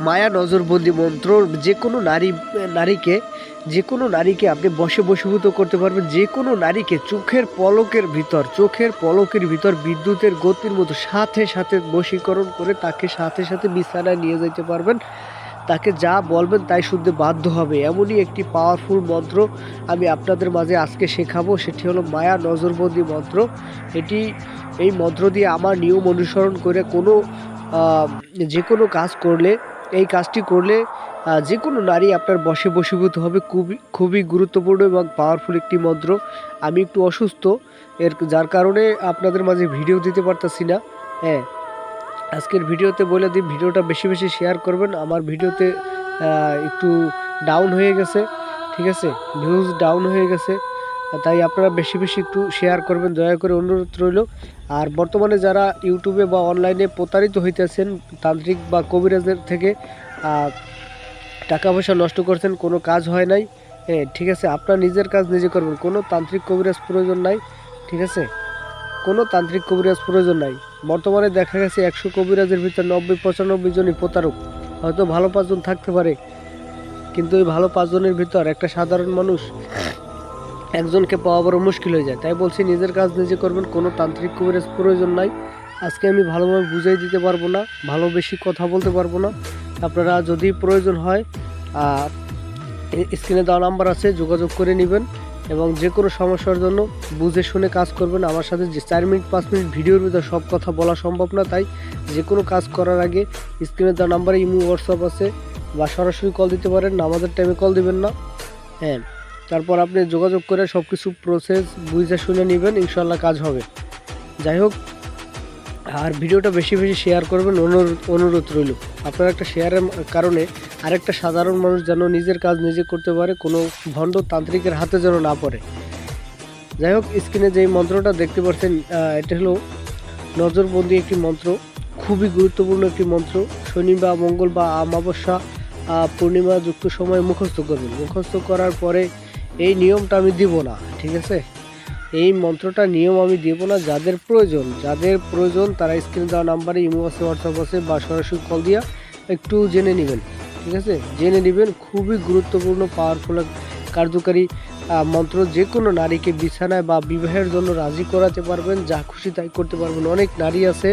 মায়া নজরবন্দি মন্ত্র যে কোনো নারীকে আপনি বশীভূত করতে পারবেন। যে কোনো নারীকে চোখের পলকের ভিতর বিদ্যুতের গতির মতো সাথে সাথে বশীকরণ করে তাকে সাথে সাথে বিছানায় নিয়ে যেতে পারবেন। তাকে যা বলবেন তাই শুনতে বাধ্য হবে, এমনই একটি পাওয়ারফুল মন্ত্র আমি আপনাদের মাঝে আজকে শেখাবো। সেটি হলো মায়া নজরবন্দি মন্ত্র। এই মন্ত্র দিয়ে আমার নিয়ম অনুসরণ করে যে কোনো কাজ করলে, এই কাজটি করলে যে কোনো নারী আপনার বশীভূত হবে। খুবই গুরুত্বপূর্ণ এবং পাওয়ারফুল একটি মন্ত্র। আমি একটু অসুস্থ, যার কারণে আপনাদের মাঝে ভিডিও দিতে পারতাছি না। হ্যাঁ, আজকের ভিডিওতে বলে দিই, ভিডিওটা বেশি বেশি শেয়ার করবেন। আমার ভিডিওতে একটু ডাউন হয়ে গেছে, ঠিক আছে, ভিউজ ডাউন হয়ে গেছে, তাই আপনারা বেশি বেশি একটু শেয়ার করবেন, দয়া করে অনুরোধ রইল। আর বর্তমানে যারা ইউটিউবে বা অনলাইনে প্রতারিত হইতেছেন তান্ত্রিক বা কবিরাজের থেকে, টাকা পয়সা নষ্ট করছেন, কোনো কাজ হয় নাই, ঠিক আছে, আপনার নিজের কাজ নিজে করবেন, কোনো তান্ত্রিক কবিরাজ প্রয়োজন নাই, ঠিক আছে, কোনো তান্ত্রিক কবিরাজ প্রয়োজন নাই। বর্তমানে দেখা গেছে 100 কবিরাজের ভিতর 90-95 জনই প্রতারক। হয়তো ভালো 5 জন থাকতে পারে, কিন্তু ওই ভালো 5 জনের ভিতর একটা সাধারণ মানুষ একজনকে পাওয়া বড় মুশকিল হয়ে যায়। তাই বলছি, নিজের কাজ নিজে করবেন, কোনো তান্ত্রিক কবিরাজ প্রয়োজন নাই। আজকে আমি ভালোভাবে বুঝিয়ে দিতে পারবো না, ভালো বেশি কথা বলতে পারবো না। আপনারা যদি প্রয়োজন হয় স্ক্রিনে দেওয়া নাম্বার আছে, যোগাযোগ করে নেবেন এবং যে কোনো সমস্যার জন্য বুঝে শুনে কাজ করবেন। আমার সাথে যে 4 মিনিট 5 মিনিট ভিডিওর ভিতর সব কথা বলা সম্ভব না, তাই যে কোনো কাজ করার আগে স্ক্রিনে দেওয়া নাম্বারে ইমো হোয়াটসঅ্যাপ আছে, বা সরাসরি কল দিতে পারেন, আমাদের টাইমে কল দিবেন না। হ্যাঁ, তারপর আপনি যোগাযোগ করে সব কিছু প্রসেস বুঝে শুনে নেবেন, ইনশাল্লাহ কাজ হবে। যাই হোক, আর ভিডিওটা বেশি বেশি শেয়ার করবেন, অনুরোধ রইল। আপনার একটা শেয়ারের কারণে আরেকটা সাধারণ মানুষ যেন নিজের কাজ নিজে করতে পারে, কোনো ভণ্ড তান্ত্রিকের হাতে যেন না পড়ে। যাই হোক, স্ক্রিনে যেই মন্ত্রটা দেখতে পাচ্ছেন, এটা হলো নজরবন্দি একটি মন্ত্র, খুবই গুরুত্বপূর্ণ একটি মন্ত্র। শনি বা মঙ্গল বা অমাবস্যা পূর্ণিমা যুক্ত সময় মুখস্থ করবেন। মুখস্থ করার পরে এই নিয়মটা আমি দিব না, ঠিক আছে, এই মন্ত্রটা নিয়ম আমি দেব না। যাদের প্রয়োজন তারা স্ক্রিনে দেওয়া নাম্বারে ইমো আছে, হোয়াটসঅ্যাপ আছে, বা সরাসরি কল দিয়া একটু জেনে নেবেন, ঠিক আছে, জেনে নেবেন। খুবই গুরুত্বপূর্ণ পাওয়ারফুল কার্যকারী মন্ত্র। যে কোনো নারীকে বিছানায় বা বিবাহের জন্য রাজি করাতে পারবেন, যা খুশি তাই করতে পারবেন। অনেক নারী আছে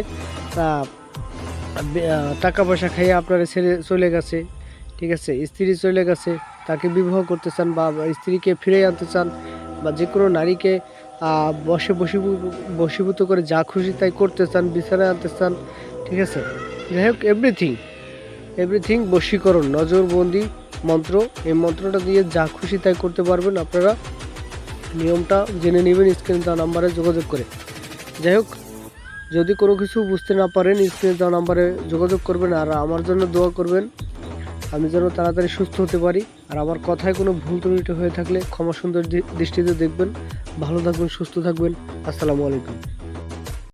টাকা পয়সা খাইয়ে আপনারা ছেড়ে চলে গেছে, ঠিক আছে, স্ত্রী চলে গেছে, তাকে বিবাহ করতে চান বা স্ত্রীকে ফিরে আনতে চান, বা যে কোনো নারীকে বশীভূত করে যা খুশি তাই করতে চান, বিছানায় আনতে চান, ঠিক আছে। যাই হোক, এভরিথিং বশীকরণ নজরবন্দি মন্ত্র। এই মন্ত্রটা দিয়ে যা খুশি তাই করতে পারবেন। আপনারা নিয়মটা জেনে নেবেন স্ক্রিনে দেওয়া নাম্বারে যোগাযোগ করে। যাই হোক, যদি কোনো কিছু বুঝতে না পারেন স্ক্রিনে দেওয়া নাম্বারে যোগাযোগ করবেন, আর আমার জন্য দোয়া করবেন, আমি যেন তাড়াতাড়ি সুস্থ হতে পারি। আর আমার কথায় কোনো ভুল ত্রুটি হয়ে থাকলে ক্ষমা সুন্দর দৃষ্টিতে দেখবেন। ভালো থাকবেন, সুস্থ থাকবেন। আসসালামু আলাইকুম।